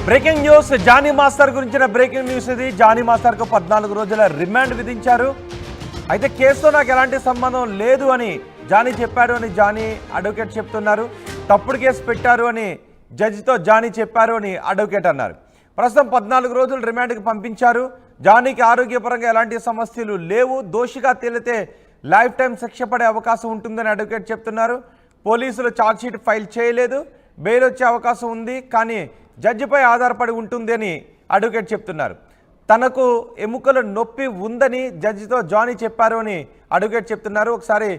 Breaking news Johnny master గురించిన breaking news ఇది. Johnny మాస్టర్కు 14 రోజుల రిమాండ్ విధించారు. అయితే కేసుతో నాకు ఎలాంటి సంబంధం లేదు అని జానీ చెప్పాడు అని జానీ అడ్వకేట్ చెప్తున్నారు. తప్పుడు కేసు పెట్టారు అని జడ్జితో జానీ చెప్పారు అని అడ్వకేట్ అన్నారు. ప్రస్తుతం 14 రోజులు రిమాండ్కి పంపించారు. జానీకి ఆరోగ్యపరంగా ఎలాంటి సమస్యలు లేవు. దోషిగా తేలితే లైఫ్ టైం శిక్ష పడే అవకాశం ఉంటుందని అడ్వకేట్ చెప్తున్నారు. పోలీసులు ఛార్జ్షీట్ ఫైల్ చేయలేదు. బెయిల్ వచ్చే అవకాశం ఉంది, కానీ జడ్జిపై ఆధారపడి ఉంటుంది అని అడ్వకేట్ చెప్తున్నారు. తనకు ఎముకల నొప్పి ఉందని జడ్జితో జానీ చెప్పారు అని అడ్వకేట్ చెప్తున్నారు. ఒకసారి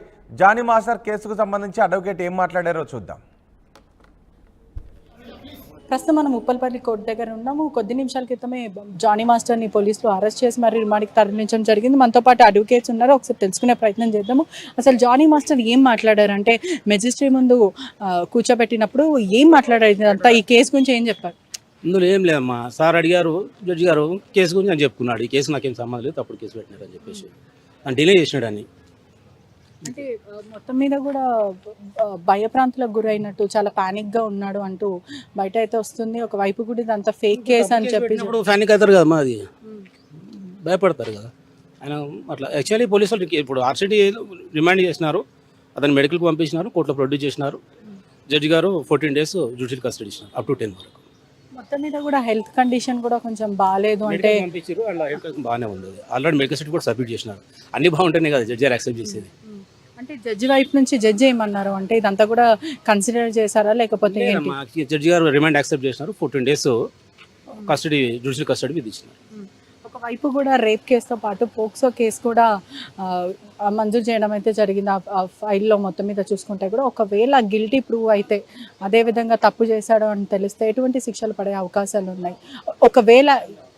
జానీ మాస్టర్ కేసుకు సంబంధించి అడ్వకేట్ ఏం మాట్లాడారో చూద్దాం. ప్రస్తుతం మనం ఉప్పల్పల్లి కోర్టు దగ్గర ఉన్నాము. కొద్ది నిమిషాల క్రితమే జానీ మాస్టర్ని పోలీసులు అరెస్ట్ చేసి మరి రిమాండ్కి తరలించడం జరిగింది. మనతో పాటు అడ్వకేట్స్ ఉన్నారు, ఒకసారి తెలుసుకునే ప్రయత్నం చేద్దాము. అసలు జానీ మాస్టర్ ఏం మాట్లాడారు అంటే మెజిస్ట్రేట్ ముందు కూర్చోబెట్టినప్పుడు ఏం మాట్లాడారు, అంతా ఈ కేసు గురించి ఏం చెప్పారు? ఇందులో ఏం లేదమ్మా, సార్ అడిగారు, జడ్జి గారు కేసు గురించి అని చెప్పుకున్నాడు. ఈ కేసు నాకేం సంబంధం లేదు, తప్పుడు కేసు పెట్టినాడు అని చెప్పేసి అని డిలే చేసినాడు అని. అంటే మొత్తం మీద కూడా భయప్రాంతులకు గురైనట్టు చాలా పానిక్గా ఉన్నాడు అంటూ బయట అయితే వస్తుంది. ఒకవైపు కూడా ఇదంతా ఫేక్ కేసు అని చెప్పి పానిక్ అవుతారు కదమ్మా, అది భయపడతారు కదా ఆయన అట్లా. యాక్చువల్లీ పోలీసులు ఇప్పుడు ఆర్సిటీ రిమాండ్ చేసినారు, అతను మెడికల్కి పంపించినారు, కోర్టులో ప్రొడ్యూస్ చేసినారు. జడ్జి గారు 14 days జ్యుడిషియల్ కస్టడీ ఇచ్చినారు, అప్ టు 10 వరకు. మొత్తం మీద కూడా హెల్త్ కండిషన్ కూడా కొంచెం బాగాలేదు అంటే పంపించారు. అలా బాగానే ఉంది, ఆల్రెడీ మెడికల్ సర్టిఫికేట్ కూడా సబ్మిట్ చేసినారు. అన్ని బాగుంటేనే కదా జడ్జి గారు యాక్సెప్ట్ చేసేది. అంటే జడ్జి వైపు నుంచి జడ్జి ఏమన్నారు అంటే ఇదంతా కూడా కన్సిడర్ చేశారా లేకపోతే జడ్జి గారు రిమాండ్ యాక్సెప్ట్ చేసినారు, 14 days కస్టడీ జ్యుడిషియల్ కస్టడీ విధించినారు. ఒకవైపు కూడా రేప్ కేసుతో పాటు పోక్సో కేసు కూడా మంజూరు చేయడం అయితే జరిగింది. ఆ ఫైల్లో మొత్తం మీద చూసుకుంటే కూడా ఒకవేళ గిల్టీ ప్రూవ్ అయితే, అదేవిధంగా తప్పు చేశాడు అని తెలిస్తే ఎటువంటి శిక్షలు పడే అవకాశాలు ఉన్నాయి. ఒకవేళ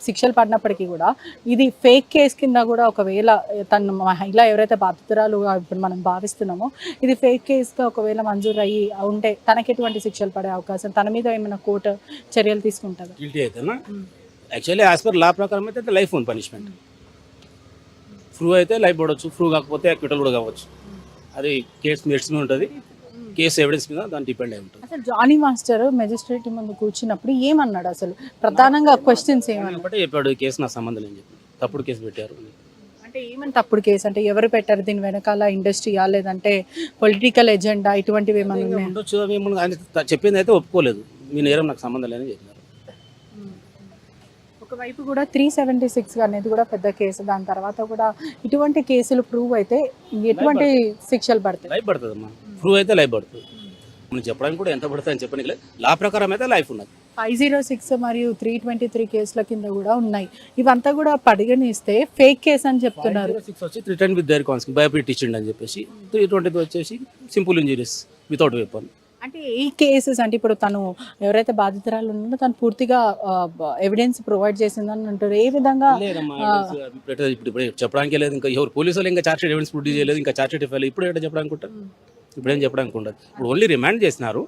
శిక్షలు పడినప్పటికీ కూడా ఇది ఫేక్ కేసు కింద కూడా ఒకవేళ తను మహిళ ఎవరైతే బాధితురాలు ఇప్పుడు మనం భావిస్తున్నామో ఇది ఫేక్ కేసుగా ఒకవేళ మంజూరు అయ్యి ఉంటే తనకి ఎటువంటి శిక్షలు పడే అవకాశం, తన మీద ఏమైనా కోర్టు చర్యలు తీసుకుంటుందా? గిల్టీ అయితేనా? యాక్చువల్లీ యాజ్ పర్ లా ప్రకారం అయితే లైఫ్ ఓన్ పనిష్మెంట్. ప్రూవ్ అయితే లైఫ్ పడవచ్చు, ప్రూవ్ కాకపోతే అక్విటల్ కూడా కావచ్చు. అది కేసు మెరిట్స్ మీద ఉంటుంది, కేసు ఎవిడెన్స్ మీద దాన్ని డిపెండ్ అయి ఉంటుంది. అసలు జానీ మాస్టర్ మెజిస్ట్రేట్ ముందు కూర్చున్నప్పుడు ఏమన్నాడు, అసలు ప్రధానంగా క్వశ్చన్స్ ఏమన్నా చెప్పాడు? ఈ కేసు నా సంబంధం లేని చెప్పి తప్పుడు కేసు పెట్టారు అంటే ఏమని తప్పుడు కేసు అంటే ఎవరు పెట్టారు, దీని వెనకాల ఇండస్ట్రీయా లేదంటే పొలిటికల్ ఎజెండా ఇటువంటివి ఏమన్నా ఉన్నాయా? ఉండొచ్చు. ఆయన చెప్పింది అయితే ఒప్పుకోలేదు, మీ నేరం నాకు సంబంధం లేని చెప్పినారు. ఒకవైపు కూడా 376 అనేది కూడా పెద్ద కేసు, దాని తర్వాత కూడా ఇటువంటి కేసులు ప్రూవ్ అయితే ఎటువంటి శిక్షలు పడతాయి? లైఫ్ పడుతుంది అమ్మా, ప్రూవ్ అయితే లైఫ్ పడుతుంది. మనం చెప్పడానికి కూడా ఎంత పడుతుంది అని చెప్పడానికి లేదు, లా ప్రకారం అయితే లైఫ్ ఉన్నది. 506 మరియు 323 కేసుల కింద కూడా ఉన్నాయి. ఇవంతా కూడా పరిగణిస్తే ఫేక్ కేసు అని చెప్తున్నారు. 506 వచ్చి రిటర్న్ విత్ దేర్ కాన్సిక్వెన్స్ భయపెట్టించండి అని చెప్పేసి, 323 వచ్చేసి సింపుల్ ఇంజరీస్ వితౌట్ వెపన్. అంటే ఈ కేసెస్ అంటే ఇప్పుడు తను ఎవరైతే బాధితురాలు ఉన్నారో తను పూర్తిగా ఎవిడెన్స్ ప్రొవైడ్ చేసిందని అంటారు. ఏ విధంగా ఇప్పుడు చెప్పడానికి లేదు, ఇంకా ఎవరు పోలీసులు ఇంకా చార్జ్ ఎవిడెన్స్ ప్రొడ్యూస్ చేయలేదు, ఇంకా చార్జ్ షీట్ ఇవ్వాలి. ఇప్పుడు ఏంటో చెప్పడానికి ఉంటారు, ఇప్పుడేం చెప్పడానికి ఉండదు. ఇప్పుడు ఓన్లీ రిమాండ్ చేసినారు,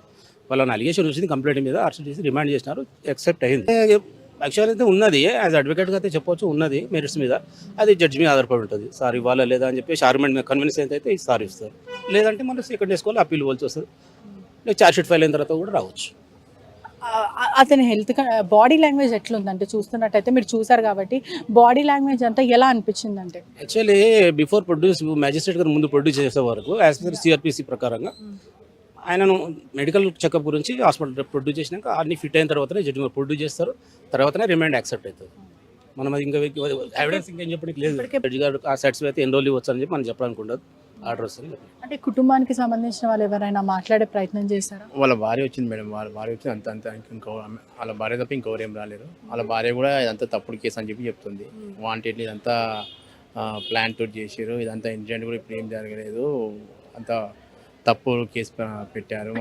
వాళ్ళని అలిగేషన్ వచ్చింది, కంప్లైంట్ మీద అరెస్ట్ చేసి రిమాండ్ చేసినారు, యాక్సెప్ట్ అయింది. యాక్చువల్ అయితే ఉన్నది, యాజ్ అడ్వకేట్గా అయితే చెప్పవచ్చు, ఉన్నది మెరిట్స్ మీద. అది జడ్జి మీద ఆధారపడి ఉంటుంది, సార్ ఇవ్వాలా లేదా అని చెప్పేసి ఆర్గ్యుమెంట్ మీద కన్విన్స్ అయితే సార్ ఇస్తారు, లేదంటే మనం సెకండ్ చేసుకోవాలి, అప్పీల్ ఇవ్వాల్సి వస్తుంది. చార్జ్ షీట్ ఫైల్ అయిన తర్వాత కూడా రావచ్చు. అతని హెల్త్ బాడీ లాంగ్వేజ్ ఎట్లుందంటే చూస్తున్నట్టయితే మీరు చూసారు కాబట్టి బాడీ లాంగ్వేజ్ అంతా ఎలా అనిపించింది అంటే? యాక్చువల్లీ బిఫోర్ ప్రొడ్యూస్ మ్యాజిస్ట్రేట్ గారు ముందు ప్రొడ్యూస్ చేసే వరకు యాజ్ పర్ సిఆర్పిసి ప్రకారంగా ఆయనను మెడికల్ చెకప్ గురించి హాస్పిటల్ ప్రొడ్యూస్ చేసినాక అన్ని ఫిట్ అయిన తర్వాతనే జడ్జి గారు ప్రొడ్యూస్ చేస్తారు, తర్వాతనే రిమాండ్ యాక్సెప్ట్ అవుతుంది. మనం అది ఇంకా ఎవిడెన్స్ ఇంకేం చెప్పడానికి లేదు. జడ్జి గారు ఆ సాటిస్ఫై అయితే ఎన్ని రోజులు ఇవ్వచ్చు అని చెప్పి మనం చెప్పడానికి ఉండదు, ఆర్డర్ వస్తుంది. అంటే కుటుంబానికి సంబంధించిన వాళ్ళు ఎవరైనా మాట్లాడే ప్రయత్నం చేస్తారా? వాళ్ళ భార్య వచ్చింది మేడం, వాళ్ళ భార్య వచ్చింది, అంత ఇంకో వాళ్ళ భార్య తప్ప ఇంకెవరు ఏం రాలేరు. వాళ్ళ భార్య కూడా ఇదంతా తప్పుడు కేసు అని చెప్పి చెప్తుంది. వాంటెడ్లీ ఇదంతా ప్లాన్ తోటి చేసారు, ఇదంతా ఇన్సిడెంట్ కూడా ఇప్పుడు ఏం జరగలేదు, అంతా తప్పు కేసు పెట్టారు.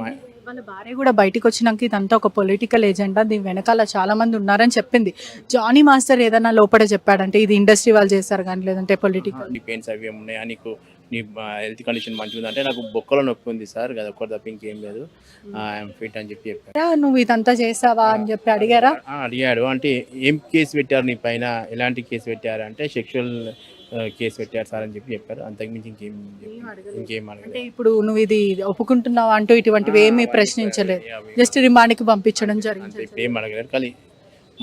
వాళ్ళ భార్య కూడా బయటకు వచ్చినాక ఇదంతా ఒక పొలిటికల్ ఏజెండా, దీని వెనకాల చాలా మంది ఉన్నారని చెప్పింది. జానీ మాస్టర్ ఏదైనా లోపల చెప్పాడంటే ఇది ఇండస్ట్రీ వాళ్ళు చేస్తారు కానీ లేదంటే పొలిటికల్. నీ పెయిన్స్ అవి ఏమున్నాయా, నీకు నీ హెల్త్ కండిషన్ మంచిగా ఉంది అంటే నాకు బొక్కలో నొప్పి ఉంది సార్, అది ఒక్కటి తప్ప ఇంకేం లేదు, ఐఎమ్ ఫిట్ అని చెప్పి చెప్పారు. నువ్వు ఇదంతా చేసావా అని చెప్పి అడిగారా? అడిగాడు. అంటే ఏం కేసు పెట్టారు నీ పైన, ఎలాంటి కేసు పెట్టారు అంటే సెక్షువల్ కేసు పెట్టారు సార్ అని చెప్పి చెప్పారు, అంతకుమించి ఇంకేం అంటే ఇప్పుడు నువ్వు ఇది ఒప్పుకుంటున్నావు అంటూ ఇటువంటివి ఏమీ ప్రశ్నించలేదు, జస్ట్ రిమాండ్కి పంపించడం జరిగింది. ఏం అడగలేదు, కానీ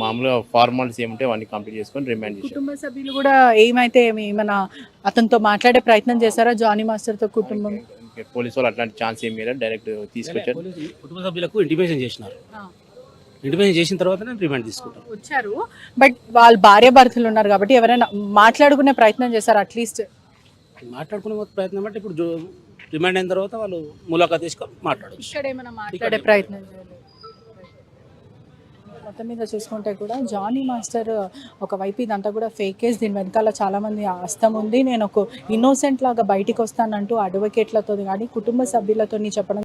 మామూలుగా ఫార్మాలిటీస్ ఏముంటే అవన్నీ కంప్లీట్ చేసుకొని రిమాండ్ చేశారు. కుటుంబ సభ్యులు కూడా ఏమైనా అతనితో మాట్లాడే ప్రయత్నం చేశారా జానీ మాస్టర్తో కుటుంబం? పోలీసు వాళ్ళు అట్లాంటి ఛాన్స్ ఏమి లేదు, డైరెక్ట్ తీసుకొచ్చారు. కుటుంబ సభ్యులకు ఇంటిమేషన్ చేసినారు. ఇంటిమేషన్ చేసిన తర్వాత రిమాండ్ తీసుకుంటాం. వచ్చారు, బట్ వాళ్ళ భార్య భర్తలు ఉన్నారు కాబట్టి ఎవరైనా మాట్లాడుకునే ప్రయత్నం చేశారు అట్లీస్ట్? మాట్లాడుకునే ప్రయత్నం బట్టి ఇప్పుడు రిమాండ్ అయిన తర్వాత వాళ్ళు ములాఖాత్ తీసుకొని మాట్లాడచ్చు. ఇక్కడ ఏమైనా మాట్లాడే ప్రయత్నం చేయలేదు. మొత్తం మీద చూసుకుంటే కూడా జానీ మాస్టర్ ఒకవైపు ఇదంతా కూడా ఫేక్ కేసు, దీని వెనకాల చాలామంది హస్తం ఉంది, నేను ఒక ఇన్నోసెంట్ లాగా బయటికి వస్తానంటూ అడ్వకేట్లతో కానీ కుటుంబ సభ్యులతో చెప్పడం